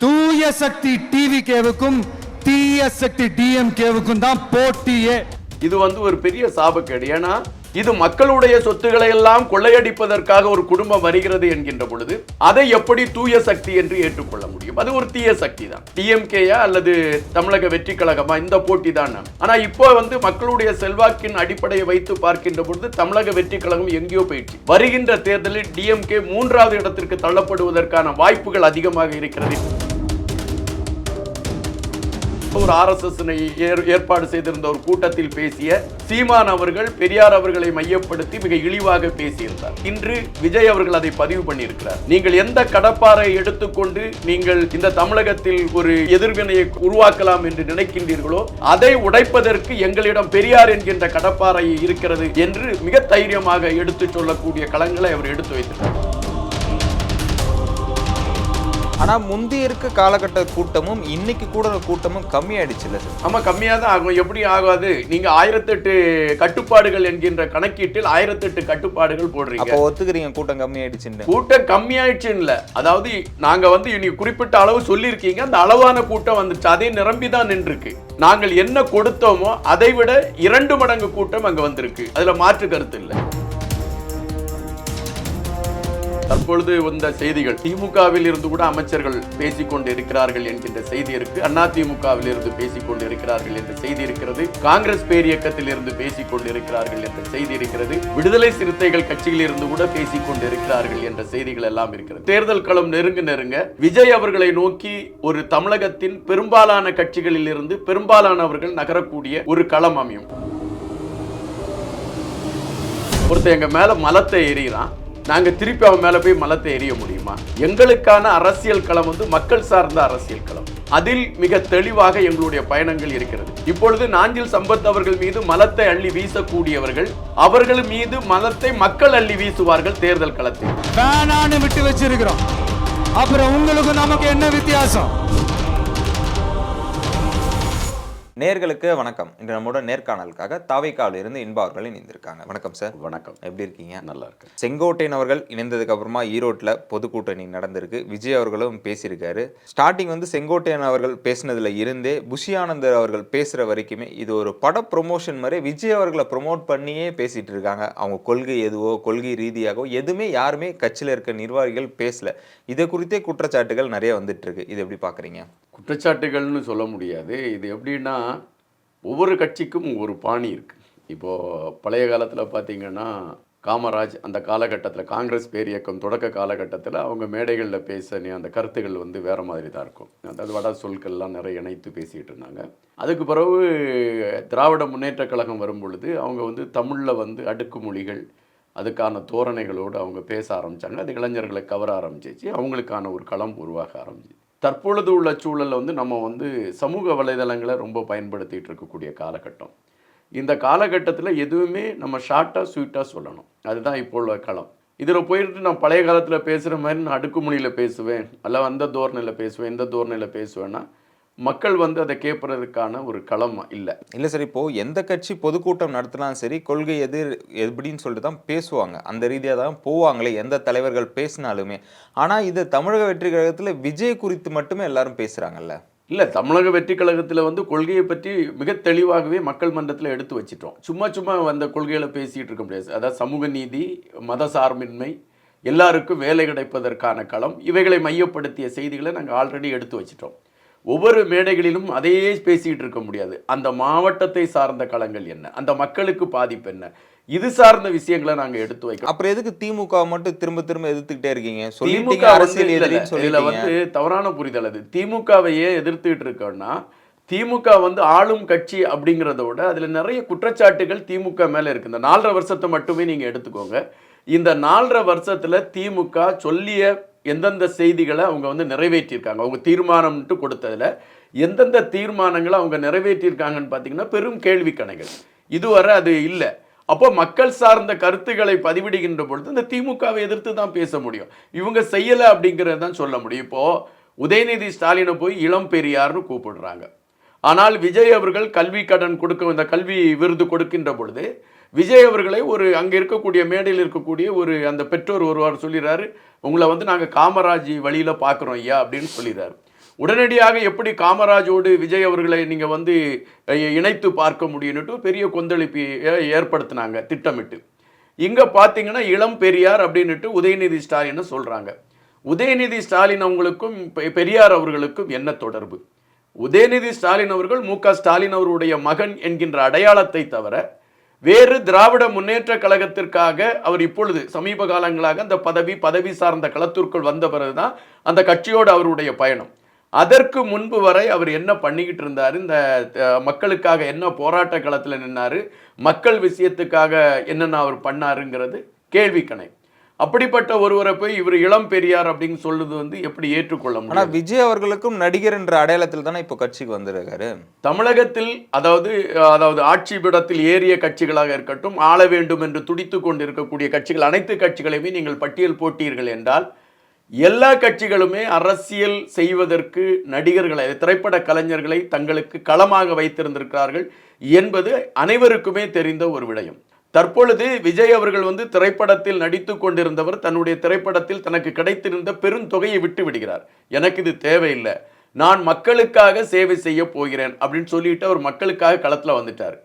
தூய சக்தி டிவிகேவுக்கும் தீய சக்தி டிஎம்கேவுக்கும் தான் போட்டியே. இது ஒரு பெரிய சாபக்கேடு. ஏன்னா இது மக்களுடைய சொத்துக்களை எல்லாம் கொள்ளையடிப்பதற்காக ஒரு குடும்பம் வருகிறது என்கின்ற பொழுது அதை எப்படி தூய சக்தி என்று ஏற்றுக்கொள்ள முடியும்? அது ஒரு தீய சக்தி தான். டிஎம்கேயா அல்லது தமிழக வெற்றி கழகமா, இந்த போட்டி தான். ஆனா இப்போ மக்களுடைய செல்வாக்கின் அடிப்படையை வைத்து பார்க்கின்ற பொழுது தமிழக வெற்றி கழகம் எங்கேயோ போயிடுச்சு. வருகின்ற தேர்தலில் டிஎம்கே 3வது இடத்திற்கு தள்ளப்படுவதற்கான வாய்ப்புகள் அதிகமாக இருக்கிறது. ஒரு RSS ஏற்பாடு செய்திருந்த ஒரு கூட்டத்தில் பேசிய சீமான் அவர்கள் பெரியார் அவர்களை மையப்படுத்தி மிக இழிவாக பேசியிருந்தார். இன்று விஜய் அவர்கள் அதை பதிவு பண்ணியிருக்கிறார். நீங்கள் எந்த கடப்பாறை எடுத்துக்கொண்டு நீங்கள் இந்த தமிழகத்தில் ஒரு எதிர்வினையை உருவாக்கலாம் என்று நினைக்கின்றீர்களோ அதை உடைப்பதற்கு எங்களிடம் பெரியார் என்கின்ற கடப்பாறை இருக்கிறது என்று மிக தைரியமாக எடுத்து சொல்லக்கூடிய களங்களை அவர் எடுத்து வைத்திருக்கிறார். ஆனா முந்தைய இருக்க காலகட்ட கூட்டமும் இன்னைக்கு கூட கூட்டமும் கம்மியாயிடுச்சு இல்ல சார்? ஆமா, கம்மியா தான் ஆகும். எப்படி ஆகாது? நீங்க 1008 கட்டுப்பாடுகள் என்கின்ற கணக்கீட்டில் 1008 கட்டுப்பாடுகள் போடுறீங்க. அப்ப ஒத்துக்கிறீங்க கூட்டம் கம்மியாயிடுச்சுன்னு? கூட்டம் கம்மியாயிடுச்சு இல்ல, அதாவது நாங்க நீ குறிப்பிட்ட அளவு சொல்லியிருக்கீங்க, அந்த அளவான கூட்டம் வந்துச்சு, அதே நிரம்பி தான் நின்றுருக்கு. நாங்கள் என்ன கொடுத்தோமோ அதை விட 2 மடங்கு கூட்டம் அங்க வந்திருக்கு. அதுல மாற்று கருத்து இல்லை. தற்பொழுது வந்த செய்திகள், திமுகவில் இருந்து கூட அமைச்சர்கள் பேசிக்கொண்டு இருக்கிறார்கள் என்கின்ற செய்தி இருக்கு. அதிமுகவில் இருந்து பேசிக்கொண்டு இருக்கிறார்கள் என்ற செய்தி இருக்கிறது. காங்கிரஸ் பேரியக்கத்தில் இருந்து பேசிக்கொண்டு இருக்கிறார்கள் என்ற செய்தி இருக்கிறது. விடுதலை சிறுத்தைகள் கட்சியில் இருந்து கூட பேசிக்கொண்டு இருக்கிறார்கள் என்ற செய்திகள் எல்லாம் இருக்கிறது. தேர்தல் களம் நெருங்க விஜய் அவர்களை நோக்கி ஒரு தமிழகத்தின் பெரும்பாலான கட்சிகளில் இருந்து பெரும்பாலானவர்கள் நகரக்கூடிய ஒரு களம் அமையும். ஒருத்தர் எங்க மேல மலத்தை எறிகிறான், நாங்க திருப்பி அவன் மேல போய் மலத்தை எறிய முடியுமா? எங்களுக்கான அரசியல் களம் மக்கள் சார்ந்த அரசியல் களம். அதில் மிக தெளிவாக எங்களுடைய பயணங்கள் இருக்கிறது. இப்பொழுது நாஞ்சில் சம்பத் அவர்கள் மீது மலத்தை அள்ளி வீசக்கூடியவர்கள், அவர்கள் மீது மலத்தை மக்கள் அள்ளி வீசுவார்கள் தேர்தல் களத்தில். வேணான்னு விட்டு வச்சிருக்கிறோம். அப்புறம் உங்களுக்கு நமக்கு என்ன வித்தியாசம்? நேர்களுக்கு வணக்கம். இன்று நம்மோட நேர்காணலுக்காக தாவைக்காவில் இருந்து இன்பா அவர்கள் இணைந்திருக்காங்க. வணக்கம் சார். வணக்கம். எப்படி இருக்கீங்க? நல்லா இருக்கு. செங்கோட்டையன் அவர்கள் இணைந்ததுக்கு அப்புறமா ஈரோட்டில் பொதுக்கூட்டணி நடந்திருக்கு. விஜய் அவர்களும் பேசியிருக்காரு. ஸ்டார்டிங் செங்கோட்டையன் அவர்கள் பேசினதுல இருந்தே புஷி ஆனந்தர் அவர்கள் பேசுற வரைக்குமே இது ஒரு பட ப்ரொமோஷன் மாதிரி விஜய் அவர்களை ப்ரொமோட் பண்ணியே பேசிட்டு இருக்காங்க. அவங்க கொள்கை எதுவோ, கொள்கை ரீதியாகவோ எதுவுமே யாருமே கட்சியில் இருக்க நிர்வாகிகள் பேசல. இதை குறித்தே குற்றச்சாட்டுகள் நிறைய வந்துட்டு இருக்கு. இது எப்படி பாக்குறீங்க? குற்றச்சாட்டுகள்னு சொல்ல முடியாது. இது எப்படின்னா, ஒவ்வொரு கட்சிக்கும் ஒரு பாணி இருக்குது. இப்போது பழைய காலத்தில் பார்த்தீங்கன்னா காமராஜ் அந்த காலகட்டத்தில், காங்கிரஸ் பேரியக்கம் தொடக்க காலகட்டத்தில் அவங்க மேடைகளில் பேச அந்த கருத்துக்கள் வேறு மாதிரி தான் இருக்கும். அதாவது வட சொற்கள்லாம் நிறைய இணைத்து பேசிகிட்டு இருந்தாங்க. அதுக்கு பிறகு திராவிட முன்னேற்ற கழகம் வரும் பொழுது அவங்க தமிழில் அடுக்குமொழிகள், அதுக்கான தோரணைகளோடு அவங்க பேச ஆரம்பித்தாங்க. அது இளைஞர்களை கவர ஆரம்பிச்சிச்சு. அவங்களுக்கான ஒரு களம் உருவாக ஆரம்பிச்சு. தற்பொழுது உள்ள சூழலில் நம்ம சமூக வலைதளங்களை ரொம்ப பயன்படுத்திகிட்டு இருக்கக்கூடிய காலகட்டம். இந்த காலகட்டத்தில் எதுவுமே நம்ம ஷார்ட்டாக ஸ்வீட்டாக சொல்லணும். அதுதான் இப்போ உள்ள களம். இதில் போயிட்டு நான் பழைய காலத்தில் பேசுகிற மாதிரி நான் அடுக்குமொழியில் பேசுவேன், அல்ல அந்த தோரணையில் பேசுவேன், இந்த தோரணையில் பேசுவேன்னா மக்கள் அதை கேட்பதற்கான ஒரு களம் இல்லை சார். இப்போது எந்த கட்சி பொதுக்கூட்டம் நடத்தினாலும் சரி, கொள்கை எப்படின்னு சொல்லிட்டு தான் பேசுவாங்க. அந்த ரீதியாக தான் போவாங்களே எந்த தலைவர்கள் பேசினாலுமே. ஆனால் இது தமிழக வெற்றி கழகத்தில் விஜய் குறித்து மட்டுமே எல்லாரும் பேசுகிறாங்கல்ல? இல்லை, தமிழக வெற்றி கழகத்தில் கொள்கையை பற்றி மிக தெளிவாகவே மக்கள் மன்றத்தில் எடுத்து வச்சிட்டோம். சும்மா அந்த கொள்கைகளை பேசிகிட்டு இருக்க முடியாது. அதாவது சமூக நீதி, மத சார்பின்மை, எல்லாருக்கும் வேலை கிடைப்பதற்கான களம், இவைகளை மையப்படுத்திய செய்திகளை நாங்கள் ஆல்ரெடி எடுத்து வச்சிட்டோம். ஒவ்வொரு மேடைகளிலும் அதையே பேசிகிட்டு இருக்க முடியாது. அந்த மாவட்டத்தை சார்ந்த களங்கள் என்ன, அந்த மக்களுக்கு பாதிப்பு என்ன, இது சார்ந்த விஷயங்களை நாங்கள் எடுத்து வைக்கிறோம். அப்புறம் எதுக்கு திமுக மட்டும் திரும்ப திரும்ப எதிர்த்துக்கிட்டே இருக்கீங்க? திமுக இதுல தவறான புரிதல். அது திமுகவையே எதிர்த்துக்கிட்டு இருக்கோம்னா, திமுக ஆளும் கட்சி அப்படிங்கிறத விட அதுல நிறைய குற்றச்சாட்டுகள் திமுக மேல இருக்கு. இந்த 4.5 வருஷத்தை மட்டுமே நீங்க எடுத்துக்கோங்க. இந்த 4.5 வருஷத்துல திமுக சொல்லிய எந்தெந்த செய்திகளை அவங்க நிறைவேற்றியிருக்காங்க, அவங்க தீர்மானம்ட்டு கொடுத்ததில் எந்தெந்த தீர்மானங்களை அவங்க நிறைவேற்றியிருக்காங்கன்னு பார்த்தீங்கன்னா பெரும் கேள்வி கணைகள். இதுவரை அது இல்லை. அப்போ மக்கள் சார்ந்த கருத்துக்களை பதிவிடுகின்ற பொழுது இந்த திமுகவை எதிர்த்து தான் பேச முடியும். இவங்க செய்யலை அப்படிங்கிறத தான் சொல்ல முடியும். இப்போது உதயநிதி ஸ்டாலினை போய் இளம் பெரியார்னு கூப்பிடுறாங்க. ஆனால் விஜய் அவர்கள் கல்வி கடன் கொடுக்க, இந்த கல்வி விருது கொடுக்கின்ற பொழுது விஜய் அவர்களை அங்கே இருக்கக்கூடிய மேடையில் இருக்கக்கூடிய அந்த பெற்றோர் ஒருவர் சொல்லிடுறாரு, உங்களை நாங்கள் காமராஜ் வழியில் பார்க்குறோம் ஐயா அப்படின்னு சொல்லிடுறாரு. உடனடியாக எப்படி காமராஜோடு விஜய் அவர்களை நீங்கள் வந்து இணைத்து பார்க்க முடியும்னுட்டு பெரிய கொந்தளிப்பு ஏற்படுத்தினாங்க திட்டமிட்டு. இங்கே பார்த்தீங்கன்னா இளம் பெரியார் அப்படின்னுட்டு உதயநிதி ஸ்டாலின்னு சொல்கிறாங்க. உதயநிதி ஸ்டாலின் அவங்களுக்கும் பெரியார் அவர்களுக்கும் என்ன தொடர்பு? உதயநிதி ஸ்டாலின் அவர்கள் மு.க. ஸ்டாலின் அவருடைய மகன் என்கின்ற அடையாளத்தை தவிர வேறு திராவிட முன்னேற்ற கழகத்திற்காக அவர் இப்பொழுது சமீப காலங்களாக அந்த பதவி சார்ந்த களத்திற்குள் வந்த பிறகுதான் அந்த கட்சியோடு அவருடைய பயணம். அதற்கு முன்பு வரை அவர் என்ன பண்ணிக்கிட்டு இருந்தார்? இந்த மக்களுக்காக என்ன போராட்ட களத்தில் நின்னாரு, மக்கள் விஷயத்துக்காக என்னென்ன அவர் பண்ணாருங்கிறது கேள்விக்கணை. அப்படிப்பட்ட ஒருவரை போய் இவர் இளம் பெரியார் அப்படின்னு சொல்லுது வந்து எப்படி ஏற்றுக்கொள்ள முடியும்? ஆனால் விஜய் அவர்களுக்கும் நடிகர் என்ற அடையாளத்தில் தானே இப்போ கட்சிக்கு வந்திருக்காரு. தமிழகத்தில் அதாவது ஆட்சி பீடத்தில் ஏறிய கட்சிகளாக இருக்கட்டும், ஆள வேண்டும் என்று துடித்து கொண்டு இருக்கக்கூடிய கட்சிகள் அனைத்து கட்சிகளையுமே நீங்கள் பட்டியல் போட்டீர்கள் என்றால் எல்லா கட்சிகளுமே அரசியல் செய்வதற்கு நடிகர்களை, திரைப்பட கலைஞர்களை தங்களுக்கு களமாக வைத்திருந்திருக்கிறார்கள் என்பது அனைவருக்குமே தெரிந்த ஒரு விடயம். தற்பொழுது விஜய் அவர்கள் வந்து திரைப்படத்தில் நடித்து கொண்டிருந்தவர் தன்னுடைய திரைப்படத்தில் தனக்கு கிடைத்திருந்த பெருந்தொகையை விட்டு விடுகிறார். எனக்கு இது தேவையில்லை, நான் மக்களுக்காக சேவை செய்ய போகிறேன் அப்படின்னு சொல்லிட்டு அவர் மக்களுக்காக களத்தில் வந்துட்டார்.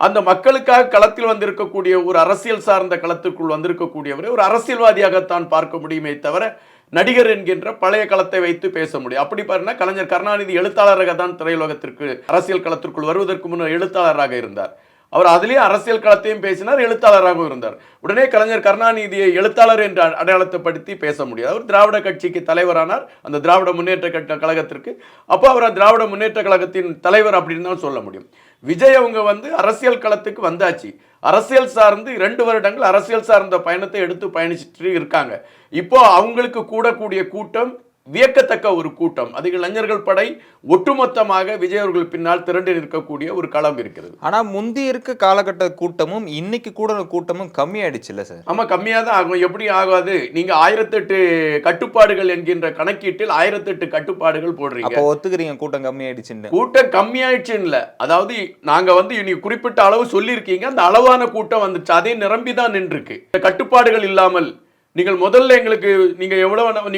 அந்த மக்களுக்காக களத்தில் வந்திருக்கக்கூடிய ஒரு அரசியல் சார்ந்த களத்திற்குள் வந்திருக்கக்கூடியவரை ஒரு அரசியல்வாதியாகத்தான் பார்க்க முடியுமே தவிர நடிகர் என்கின்ற பழைய களத்தை வைத்து பேச முடியும். அப்படி பாருன்னா கலைஞர் கருணாநிதி எழுத்தாளராக தான் திரையுலகத்திற்கு அரசியல் களத்திற்குள் வருவதற்கு முன்னர் எழுத்தாளராக இருந்தார். அவர் அதிலேயே அரசியல் களத்தையும் பேசினார், எழுத்தாளராகவும் இருந்தார். உடனே கலைஞர் கருணாநிதியை எழுத்தாளர் என்ற அடையாளத்தைப்படுத்தி பேச முடியாது. அவர் திராவிட கட்சிக்கு தலைவரானார், அந்த திராவிட முன்னேற்ற கழகத்திற்கு. அப்போ அவர் திராவிட முன்னேற்ற கழகத்தின் தலைவர் அப்படின்னு தான் சொல்ல முடியும். விஜய் அவங்க வந்து அரசியல் களத்துக்கு வந்தாச்சு. அரசியல் சார்ந்து 2 வருடங்கள் அரசியல் சார்ந்த பயணத்தை எடுத்து பயணிச்சுட்டு இருக்காங்க. இப்போ அவங்களுக்கு கூடக்கூடிய கூட்டம் வியக்கத்தக்க ஒரு கூட்டம். அது இளைஞர்கள் படை ஒட்டுமொத்தமாக விஜய் அவர்கள் பின்னால் திரண்டு நிற்கக்கூடிய ஒரு களம் இருக்கிறது. ஆனா முந்தி இருக்க காலகட்ட கூட்டமும் இன்னைக்கு கூட கூட்டமும் கம்மியாயிடுச்சு இல்ல சார்? ஆமா, கம்மியா தான் ஆகும். எப்படி ஆகாது? நீங்க 1008 கட்டுப்பாடுகள் என்கின்ற கணக்கீட்டில் 1008 கட்டுப்பாடுகள் போடுறீங்க. அப்போ ஒத்துக்கிறீங்க கூட்டம் கம்மியாயிடுச்சுன்னு? கூட்டம் கம்மியாயிடுச்சுன்னு இல்ல, அதாவது நாங்க வந்து நீங்க குறிப்பிட்ட அளவு சொல்லியிருக்கீங்க, அந்த அளவான கூட்டம் வந்துச்சு, அதே நிரம்பி தான் நின்றுருக்கு. கட்டுப்பாடுகள் இல்லாமல் நீங்கள் முதல்ல எங்களுக்கு நீங்க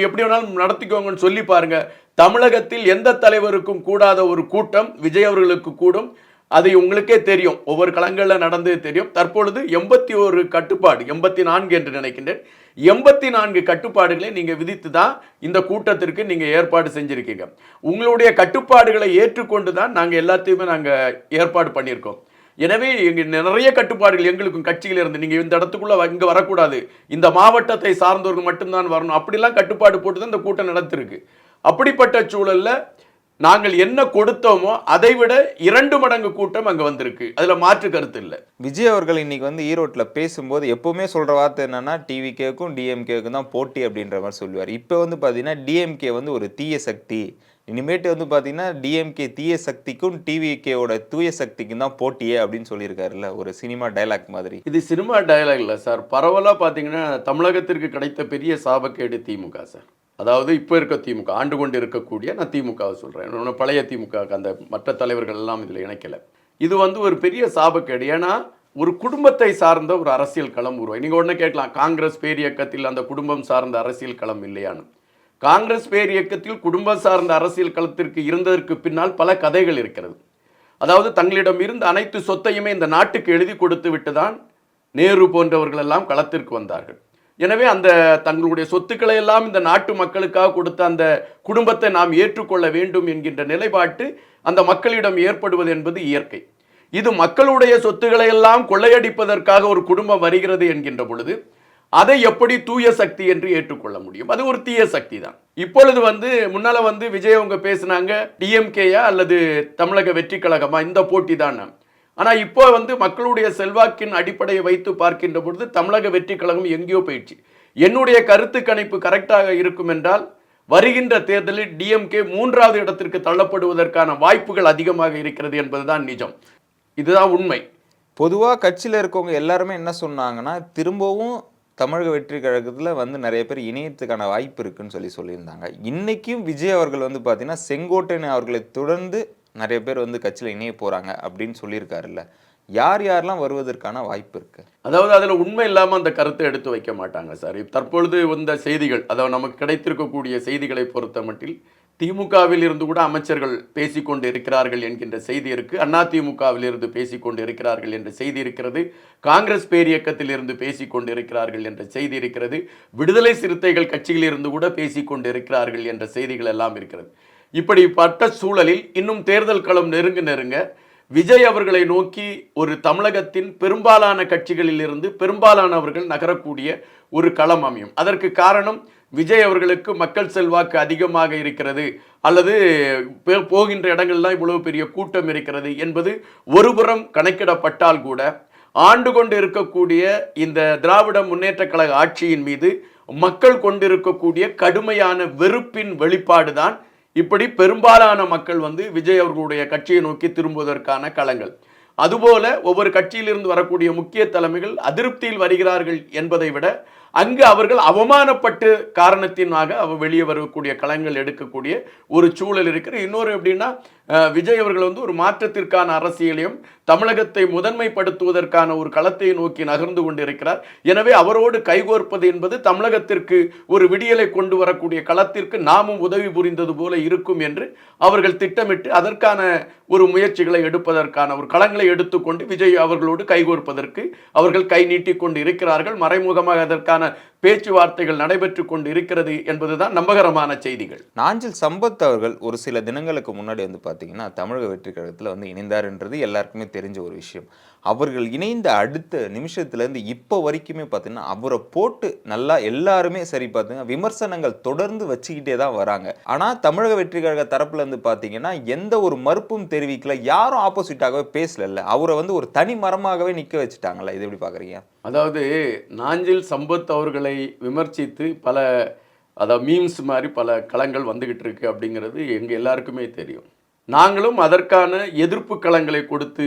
எப்படி வேணாலும் நடத்திக்கோங்கன்னு சொல்லி பாருங்க. தமிழகத்தில் எந்த தலைவருக்கும் கூடாத ஒரு கூட்டம் விஜய் அவர்களுக்கு கூடும். அது உங்களுக்கே தெரியும், ஒவ்வொரு களங்களில் நடந்தது தெரியும். தற்பொழுது 81 கட்டுப்பாடு, 84 என்று நினைக்கின்றேன், 84 கட்டுப்பாடுகளை நீங்க விதித்து தான் இந்த கூட்டத்திற்கு நீங்க ஏற்பாடு செஞ்சிருக்கீங்க. உங்களுடைய கட்டுப்பாடுகளை ஏற்றுக்கொண்டு தான் நாங்க எல்லாத்தையுமே நாங்க ஏற்பாடு பண்ணியிருக்கோம். எனவே இங்கே நிறைய கட்டுப்பாடுகள் எங்களுக்கும் கட்சியில் இருந்து, நீங்கள் இந்த இடத்துக்குள்ள இங்கே வரக்கூடாது, இந்த மாவட்டத்தை சார்ந்தவர்கள் மட்டும்தான் வரணும், அப்படிலாம் கட்டுப்பாடு போட்டு தான் இந்த கூட்டம் நடத்திருக்கு. அப்படிப்பட்ட சூழல்ல நாங்கள் என்ன கொடுத்தோமோ அதை விட 2 மடங்கு கூட்டம் அங்கே வந்திருக்கு. அதில் மாற்று கருத்து இல்லை. விஜய் அவர்கள் இன்னைக்கு வந்து ஈரோட்டில் பேசும்போது எப்பவுமே சொல்ற வார்த்தை என்னன்னா டிவிகேக்கும் டிஎம்கேக்கும் தான் போட்டி அப்படின்ற மாதிரி சொல்லுவார். இப்போ வந்து பார்த்தீங்கன்னா டிஎம்கே வந்து ஒரு தீய சக்தி, இனிமேட்டு வந்து பார்த்தீங்கன்னா டிஎம்கே தீய சக்திக்கும் டிவிகேவோட தூய சக்திக்கும் தான் போட்டியே அப்படின்னு சொல்லியிருக்காருல்ல, ஒரு சினிமா டைலாக் மாதிரி. இது சினிமா டைலாக் இல்லை சார், பரவலாக பார்த்தீங்கன்னா தமிழகத்திற்கு கிடைத்த பெரிய சாபக்கேடு திமுக சார். அதாவது இப்போ இருக்க திமுக, ஆண்டு கொண்டு இருக்கக்கூடிய, நான் திமுகவை சொல்கிறேன், பழைய திமுக அந்த மற்ற தலைவர்கள் எல்லாம் இதில் இணைக்கலை. இது வந்து ஒரு பெரிய சாபக்கேடு. ஏன்னா ஒரு குடும்பத்தை சார்ந்த ஒரு அரசியல் களம் உருவாய். நீங்கள் உடனே கேட்கலாம், காங்கிரஸ் பேரியக்கத்தில் அந்த குடும்பம் சார்ந்த அரசியல் களம் இல்லையான்னு. காங்கிரஸ் பேர் இயக்கத்தில் குடும்பம் சார்ந்த அரசியல் களத்திற்கு இருந்ததற்கு பின்னால் பல கதைகள் இருக்கிறது. அதாவது தங்களிடம் இருந்த அனைத்து சொத்தையுமே இந்த நாட்டுக்கு எழுதி கொடுத்து விட்டுதான் நேரு போன்றவர்கள் எல்லாம் களத்திற்கு வந்தார்கள். எனவே அந்த தங்களுடைய சொத்துக்களை எல்லாம் இந்த நாட்டு மக்களுக்காக கொடுத்த அந்த குடும்பத்தை நாம் ஏற்றுக்கொள்ள வேண்டும் என்கின்ற நிலைப்பாட்டு அந்த மக்களிடம் ஏற்படுவது என்பது இயற்கை. இது மக்களுடைய சொத்துக்களை எல்லாம் கொள்ளையடிப்பதற்காக ஒரு குடும்பம் வருகிறது என்கின்ற பொழுது அதை எப்படி தூய சக்தி என்று ஏற்றுக்கொள்ள முடியும்? அது ஒரு தீய சக்தி தான். இப்பொழுது வந்து முன்னால வந்து விஜய் அவங்க பேசினாங்க, டிஎம்கேயா அல்லது தமிழக வெற்றி கழகமா, இந்த போட்டி தான். ஆனால் இப்போ வந்து மக்களுடைய செல்வாக்கின் அடிப்படையை வைத்து பார்க்கின்ற பொழுது தமிழக வெற்றி கழகம் எங்கேயோ போயிடுச்சு. என்னுடைய கருத்து கணிப்பு கரெக்டாக இருக்கும் என்றால் வருகின்ற தேர்தலில் டிஎம்கே 3வது இடத்திற்கு தள்ளப்படுவதற்கான வாய்ப்புகள் அதிகமாக இருக்கிறது என்பதுதான் நிஜம். இதுதான் உண்மை. பொதுவாக கட்சியில் இருக்கவங்க எல்லாருமே என்ன சொன்னாங்கன்னா, திரும்பவும் தமிழக வெற்றி கழகத்தில் வந்து நிறைய பேர் இணையத்துக்கான வாய்ப்பு இருக்குன்னு சொல்லியிருந்தாங்க. இன்னைக்கும் விஜய் அவர்கள் வந்து பார்த்தீங்கன்னா செங்கோட்டையன் அவர்களை தொடர்ந்து நிறைய பேர் வந்து கட்சியில் இணைய போகிறாங்க அப்படின்னு சொல்லியிருக்காருல்ல, யார் யாரெல்லாம் வருவதற்கான வாய்ப்பு இருக்கு? அதாவது அதில் உண்மை இல்லாமல் அந்த கருத்தை எடுத்து வைக்க மாட்டாங்க சார். தற்பொழுது இந்த செய்திகள், அதாவது நமக்கு கிடைத்திருக்கக்கூடிய செய்திகளை பொறுத்த மட்டில் திமுகவில் இருந்து கூட அமைச்சர்கள் பேசிக்கொண்டு இருக்கிறார்கள் என்கின்ற செய்தி இருக்கு. அதிமுகவில் இருந்து பேசிக்கொண்டு இருக்கிறார்கள் என்ற செய்தி இருக்கிறது. காங்கிரஸ் பேரியக்கத்தில் இருந்து பேசிக்கொண்டு இருக்கிறார்கள் என்ற செய்தி இருக்கிறது. விடுதலை சிறுத்தைகள் கட்சியில் இருந்து கூட பேசிக்கொண்டு இருக்கிறார்கள் என்ற செய்திகள் எல்லாம் இருக்கிறது. இப்படிப்பட்ட சூழலில் இன்னும் தேர்தல் களம் நெருங்க விஜய் அவர்களை நோக்கி ஒரு தமிழகத்தின் பெரும்பாலான கட்சிகளில் இருந்து பெரும்பாலானவர்கள் நகரக்கூடிய ஒரு களம் அமையும். அதற்கு காரணம் விஜய் அவர்களுக்கு மக்கள் செல்வாக்கு அதிகமாக இருக்கிறது, அல்லது போகின்ற இடங்கள்லாம் இவ்வளவு பெரிய கூட்டம் இருக்கிறது என்பது ஒருபுறம் கணக்கிடப்பட்டால் கூட ஆண்டு கொண்டு இருக்கக்கூடிய இந்த திராவிட முன்னேற்ற கழக ஆட்சியின் மீது மக்கள் கொண்டிருக்கக்கூடிய கடுமையான வெறுப்பின் வெளிப்பாடுதான் இப்படி பெரும்பாலான மக்கள் விஜய் அவர்களுடைய கட்சியை நோக்கி திரும்புவதற்கான களங்கள். அதுபோல ஒவ்வொரு கட்சியிலிருந்து வரக்கூடிய முக்கிய தலைமைகள் அதிருப்தியில் வருகிறார்கள் என்பதை விட அங்கு அவர்கள் அவமானப்பட்டு காரணத்தினாக வெளியே வரக்கூடிய களங்கள் எடுக்கக்கூடிய ஒரு சூழல் இருக்கிற. இன்னொரு எப்படின்னா, விஜய் அவர்கள் ஒரு மாற்றத்திற்கான அரசியலையும் தமிழகத்தை முதன்மைப்படுத்துவதற்கான ஒரு களத்தை நோக்கி நகர்ந்து கொண்டிருக்கிறார். எனவே அவரோடு கைகோர்ப்பது என்பது தமிழகத்திற்கு ஒரு விடியலை கொண்டு வரக்கூடிய களத்திற்கு நாமும் உதவி புரிந்தது போல இருக்கும் என்று அவர்கள் திட்டமிட்டு அதற்கான ஒரு முயற்சிகளை எடுப்பதற்கான ஒரு களங்களை எடுத்துக்கொண்டு விஜய் அவர்களோடு கைகோர்ப்பதற்கு அவர்கள் கை நீட்டிக் கொண்டு இருக்கிறார்கள். மறைமுகமாக அதற்கான பேச்சுவார்த்தைகள் நடைபெற்று கொண்டு இருக்கிறது என்பதுதான் நம்பகரமான செய்திகள். நாஞ்சில் சம்பத் அவர்கள் ஒரு சில தினங்களுக்கு முன்னாடி பார்த்தீங்கன்னா தமிழக வெற்றி கழகத்தில் இணைந்தார் என்றது எல்லாருக்குமே தெரிஞ்ச ஒரு விஷயம். அவர்கள் இணைந்த அடுத்த நிமிஷத்துலேருந்து இப்போ வரைக்குமே பார்த்தீங்கன்னா அவரை போட்டு நல்லா எல்லாருமே சரி பார்த்தீங்கன்னா விமர்சனங்கள் தொடர்ந்து வச்சுக்கிட்டே தான் வராங்க. ஆனால் தமிழக வெற்றி கழக தரப்புலேருந்து பார்த்தீங்கன்னா எந்த ஒரு மறுப்பும் தெரிவிக்கல, யாரும் ஆப்போசிட்டாகவே பேசல. அவரை ஒரு தனி மரமாகவே நிற்க வச்சுட்டாங்களா? இது எப்படி பார்க்குறீங்க? அதாவது நாஞ்சில் சம்பத் அவர்களை விமர்சித்து பல மீம்ஸ் மாதிரி பல களங்கள் வந்துகிட்டு இருக்கு அப்படிங்கிறது எங்கள் எல்லாருக்குமே தெரியும். நாங்களும் அதற்கான எதிர்ப்பு களங்களை கொடுத்து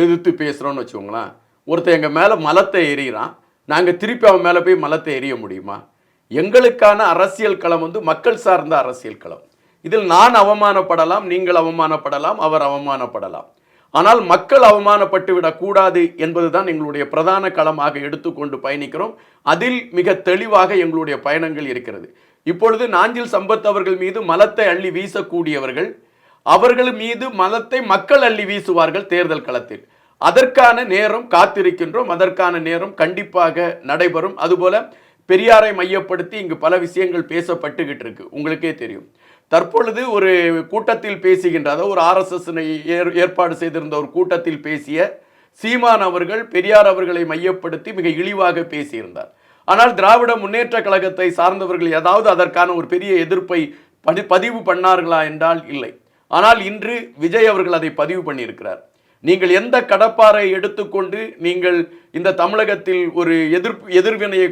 எதிர்த்து பேசுகிறோன்னு வச்சுக்கோங்களேன். ஒருத்தர் எங்கள் மேலே மலத்தை எறிகிறான், நாங்கள் திருப்பி அவன் மேலே போய் மலத்தை எறிய முடியுமா? எங்களுக்கான அரசியல் களம் மக்கள் சார்ந்த அரசியல் களம். இதில் நான் அவமானப்படலாம், நீங்கள் அவமானப்படலாம், அவர் அவமானப்படலாம். ஆனால் மக்கள் அவமானப்பட்டு விடக்கூடாது என்பதுதான் எங்களுடைய பிரதான களமாக எடுத்துக்கொண்டு பயணிக்கிறோம். அதில் மிக தெளிவாக எங்களுடைய பயணங்கள் இருக்கிறது. இப்பொழுது நாஞ்சில் சம்பத் அவர்கள் மீது மலத்தை அள்ளி வீசக்கூடியவர்கள், அவர்கள் மீது மலத்தை மக்கள் அள்ளி வீசுவார்கள் தேர்தல் களத்தில். அதற்கான நேரம் காத்திருக்கின்றோம். அதற்கான நேரம் கண்டிப்பாக நடைபெறும். அதுபோல பெரியாரை மையப்படுத்தி இங்கு பல விஷயங்கள் பேசப்பட்டுகிட்டு இருக்கு. உங்களுக்கே தெரியும். தற்பொழுது ஒரு கூட்டத்தில் பேசுகின்ற, ஒரு RSS ஏற்பாடு செய்திருந்த ஒரு கூட்டத்தில் பேசிய சீமான் அவர்கள் பெரியார் அவர்களை மையப்படுத்தி மிக இழிவாக பேசியிருந்தார். ஆனால் திராவிட முன்னேற்ற கழகத்தை சார்ந்தவர்கள் ஏதாவது அதற்கான ஒரு பெரிய எதிர்ப்பை பதிவு பண்ணார்களா என்றால் இல்லை. ஆனால் இன்று விஜய் அவர்கள் அதை பதிவு பண்ணியிருக்கிறார். நீங்கள் எந்த கடப்பாரை எடுத்துக்கொண்டு நீங்கள் இந்த தமிழகத்தில் ஒரு எதிர்வினையை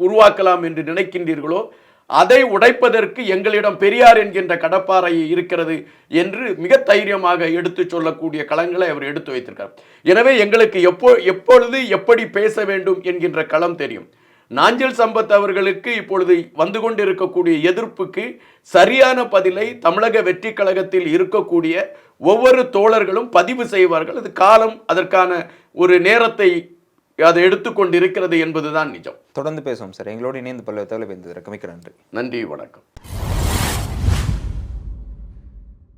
உருவாக்கலாம் என்று நினைக்கின்றீர்களோ அதை உடைப்பதற்கு எங்களிடம் பெரியார் என்கின்ற கடப்பாறை இருக்கிறது என்று மிக தைரியமாக எடுத்து சொல்லக்கூடிய களங்களை அவர் எடுத்து வைத்திருக்கார். எனவே எங்களுக்கு எப்பொழுது எப்படி பேச வேண்டும் என்கின்ற களம் தெரியும். நாஞ்சில் சம்பத் அவர்களுக்கு இப்பொழுது வந்து கொண்டிருக்கக்கூடிய எதிர்ப்புக்கு சரியான பதிலை தமிழக வெற்றி கழகத்தில் இருக்கக்கூடிய ஒவ்வொரு தோழர்களும் பதிவு செய்வார்கள். அது காலம் அதற்கான ஒரு நேரத்தை அதை எடுத்துக்கொண்டிருக்கிறது என்பதுதான் நிஜம். தொடர்ந்து பேசுவோம் சார். எங்களோடு இணைந்து பல்வேறு தகவலை மிக்க நன்றி. நன்றி, வணக்கம்.